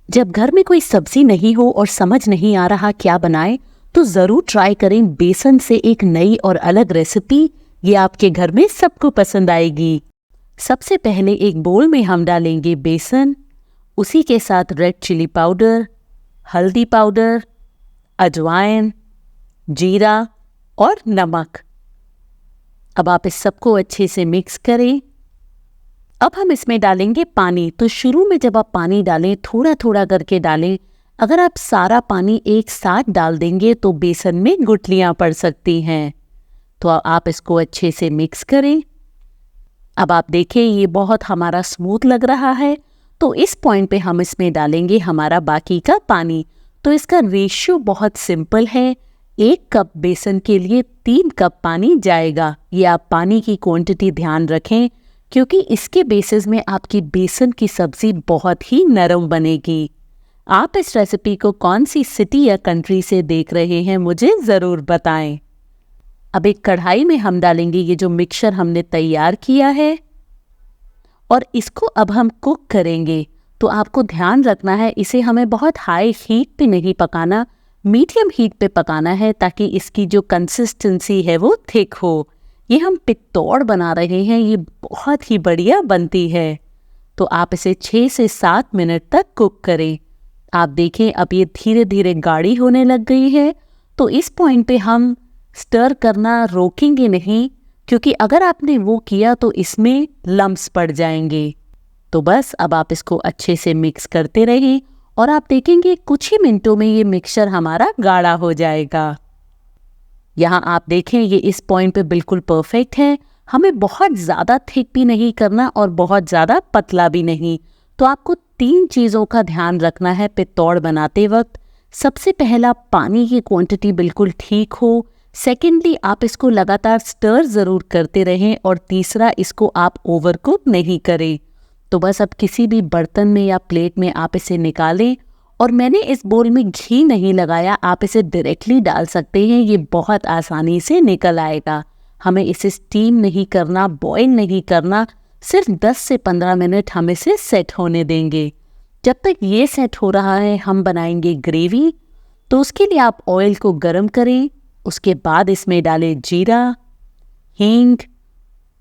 जब घर में कोई सब्जी नहीं हो और समझ नहीं आ रहा क्या बनाएं, तो ज़रूर ट्राई करें बेसन से एक नई और अलग रेसिपी। ये आपके घर में सबको पसंद आएगी। सबसे पहले एक बोल में हम डालेंगे बेसन, उसी के साथ रेड चिली पाउडर, हल्दी पाउडर, अजवाइन, जीरा और नमक। अब आप इस सबको अच्छे से मिक्स करें। अब हम इसमें डालेंगे पानी। तो शुरू में जब आप पानी डालें, थोड़ा थोड़ा करके डालें। अगर आप सारा पानी एक साथ डाल देंगे तो बेसन में गुठलियां पड़ सकती हैं। तो आप इसको अच्छे से मिक्स करें। अब आप देखें ये बहुत हमारा स्मूथ लग रहा है। तो इस पॉइंट पे हम इसमें डालेंगे हमारा बाकी का पानी। तो इसका रेशियो बहुत सिंपल है। 1 कप बेसन के लिए 3 कप पानी जाएगा। ये आप पानी की क्वांटिटी ध्यान रखें, क्योंकि इसके बेसिस में आपकी बेसन की सब्जी बहुत ही नरम बनेगी। आप इस रेसिपी को कौन सी सिटी या कंट्री से देख रहे हैं, मुझे ज़रूर बताएं। अब एक कढ़ाई में हम डालेंगे ये जो मिक्सचर हमने तैयार किया है और इसको अब हम कुक करेंगे। तो आपको ध्यान रखना है, इसे हमें बहुत हाई हीट पे नहीं पकाना, मीडियम हीट पे पकाना है, ताकि इसकी जो कंसिस्टेंसी है वो थिक हो। ये हम पित्तौड़ बना रहे हैं, ये बहुत ही बढ़िया बनती है। तो आप इसे 6 से 7 मिनट तक कुक करें। आप देखें अब ये धीरे धीरे गाढ़ी होने लग गई है। तो इस पॉइंट पे हम स्टर करना रोकेंगे नहीं, क्योंकि अगर आपने वो किया तो इसमें लम्प्स पड़ जाएंगे। तो बस अब आप इसको अच्छे से मिक्स करते रहें और आप देखेंगे कुछ ही मिनटों में ये मिक्सचर हमारा गाढ़ा हो जाएगा। यहाँ आप देखें ये इस पॉइंट पे बिल्कुल परफेक्ट है। हमें बहुत ज़्यादा थिक भी नहीं करना और बहुत ज़्यादा पतला भी नहीं। तो आपको 3 चीज़ों का ध्यान रखना है पित्तौड़ बनाते वक्त। सबसे पहला, पानी की क्वांटिटी बिल्कुल ठीक हो। सेकेंडली, आप इसको लगातार स्टर ज़रूर करते रहें। और तीसरा, इसको आप ओवरकुक नहीं करें। तो बस अब किसी भी बर्तन में या प्लेट में आप इसे निकालें। और मैंने इस बोल में घी नहीं लगाया, आप इसे डायरेक्टली डाल सकते हैं, ये बहुत आसानी से निकल आएगा। हमें इसे स्टीम नहीं करना, बॉईल नहीं करना, सिर्फ 10 से 15 मिनट हम इसे सेट होने देंगे। जब तक ये सेट हो रहा है हम बनाएंगे ग्रेवी। तो उसके लिए आप ऑयल को गर्म करें, उसके बाद इसमें डालें जीरा, हींग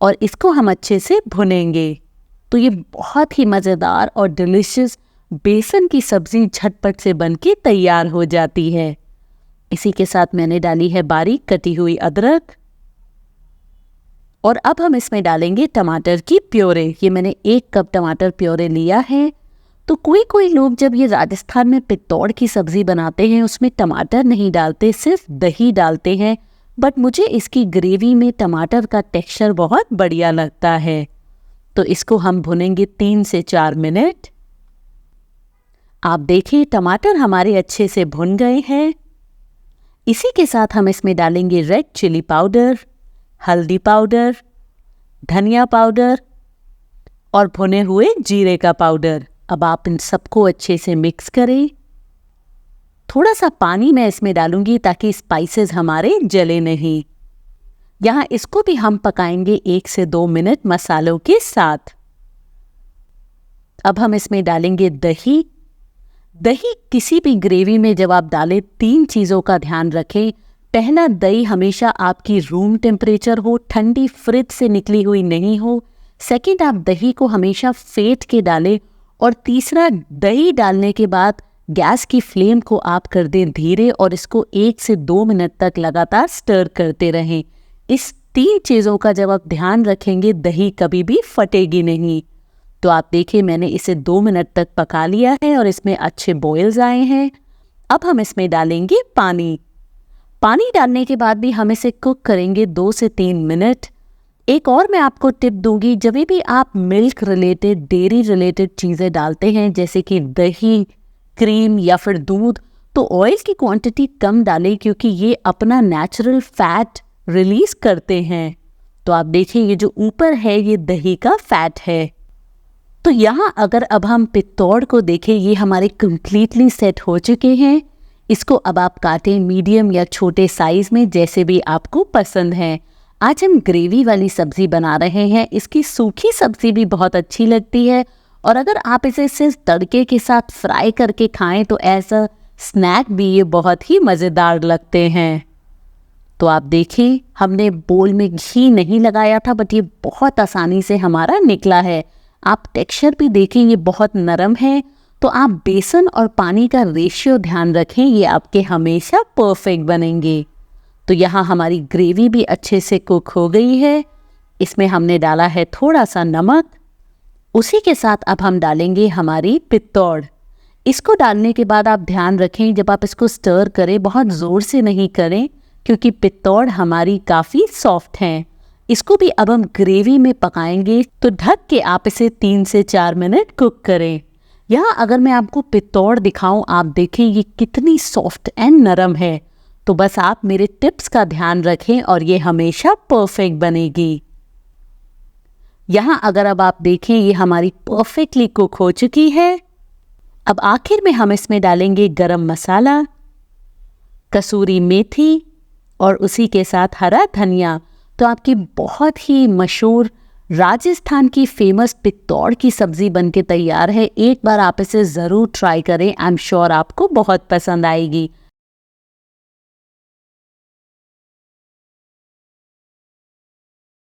और इसको हम अच्छे से भुनेंगे। तो ये बहुत ही मज़ेदार और डिलिशियस बेसन की सब्जी झटपट से बनके तैयार हो जाती है। इसी के साथ मैंने डाली है बारीक कटी हुई अदरक। और अब हम इसमें डालेंगे टमाटर की प्योरे। ये मैंने 1 कप टमाटर प्योरे लिया है। तो कोई लोग जब ये राजस्थान में पित्तौड़ की सब्जी बनाते हैं उसमें टमाटर नहीं डालते, सिर्फ दही डालते हैं। बट मुझे इसकी ग्रेवी में टमाटर का टेक्सचर बहुत बढ़िया लगता है। तो इसको हम भुनेंगे 3 से 4 मिनट। आप देखिए टमाटर हमारे अच्छे से भुन गए हैं। इसी के साथ हम इसमें डालेंगे रेड चिली पाउडर, हल्दी पाउडर, धनिया पाउडर और भुने हुए जीरे का पाउडर। अब आप इन सबको अच्छे से मिक्स करें। थोड़ा सा पानी मैं इसमें डालूंगी ताकि स्पाइसेस हमारे जले नहीं। यहाँ इसको भी हम पकाएंगे 1 से 2 मिनट मसालों के साथ। अब हम इसमें डालेंगे दही। दही किसी भी ग्रेवी में जब आप डालें, 3 चीज़ों का ध्यान रखें। पहला, दही हमेशा आपकी रूम टेम्परेचर हो, ठंडी फ्रिज से निकली हुई नहीं हो। सेकंड, आप दही को हमेशा फेंट के डालें। और तीसरा, दही डालने के बाद गैस की फ्लेम को आप कर दें धीरे और इसको 1 से 2 मिनट तक लगातार स्टर करते रहें। इस 3 चीज़ों का जब आप ध्यान रखेंगे, दही कभी भी फटेगी नहीं। तो आप देखिए मैंने इसे 2 मिनट तक पका लिया है और इसमें अच्छे बॉयल्स आए हैं। अब हम इसमें डालेंगे पानी। पानी डालने के बाद भी हम इसे कुक करेंगे 2 से 3 मिनट। एक और मैं आपको टिप दूंगी, जब भी आप मिल्क रिलेटेड, डेयरी रिलेटेड चीज़ें डालते हैं जैसे कि दही, क्रीम या फिर दूध, तो ऑयल की क्वांटिटी कम डालें, क्योंकि ये अपना नेचुरल फैट रिलीज करते हैं। तो आप देखिए ये जो ऊपर है ये दही का फैट है। तो यहाँ अगर अब हम पित्तौड़ को देखें, ये हमारे कंप्लीटली सेट हो चुके हैं। इसको अब आप काटें मीडियम या छोटे साइज में, जैसे भी आपको पसंद है। आज हम ग्रेवी वाली सब्जी बना रहे हैं। इसकी सूखी सब्जी भी बहुत अच्छी लगती है और अगर आप इसे सिर्फ तड़के के साथ फ्राई करके खाएं तो ऐसा स्नैक भी ये बहुत ही मज़ेदार लगते हैं। तो आप देखें, हमने बोल में घी नहीं लगाया था, बट ये बहुत आसानी से हमारा निकला है। आप टेक्सचर भी देखें, ये बहुत नरम है। तो आप बेसन और पानी का रेशियो ध्यान रखें, ये आपके हमेशा परफेक्ट बनेंगे। तो यहाँ हमारी ग्रेवी भी अच्छे से कुक हो गई है। इसमें हमने डाला है थोड़ा सा नमक। उसी के साथ अब हम डालेंगे हमारी पित्तौड़। इसको डालने के बाद आप ध्यान रखें, जब आप इसको स्टर करें बहुत ज़ोर से नहीं करें, क्योंकि पित्तौड़ हमारी काफ़ी सॉफ्ट हैं। इसको भी अब हम ग्रेवी में पकाएंगे, तो ढक के आप इसे 3 से 4 मिनट कुक करें। यहाँ अगर मैं आपको पित्तौड़ दिखाऊं, आप देखें ये कितनी सॉफ्ट एंड नरम है। तो बस आप मेरे टिप्स का ध्यान रखें और ये हमेशा परफेक्ट बनेगी। यहाँ अगर अब आप देखें, ये हमारी परफेक्टली कुक हो चुकी है। अब आखिर में हम इसमें डालेंगे गरम मसाला, कसूरी मेथी और उसी के साथ हरा धनिया। तो आपकी बहुत ही मशहूर राजस्थान की फेमस पित्तौड़ की सब्ज़ी बनके तैयार है। एक बार आप इसे ज़रूर ट्राई करें, आई एम श्योर आपको बहुत पसंद आएगी।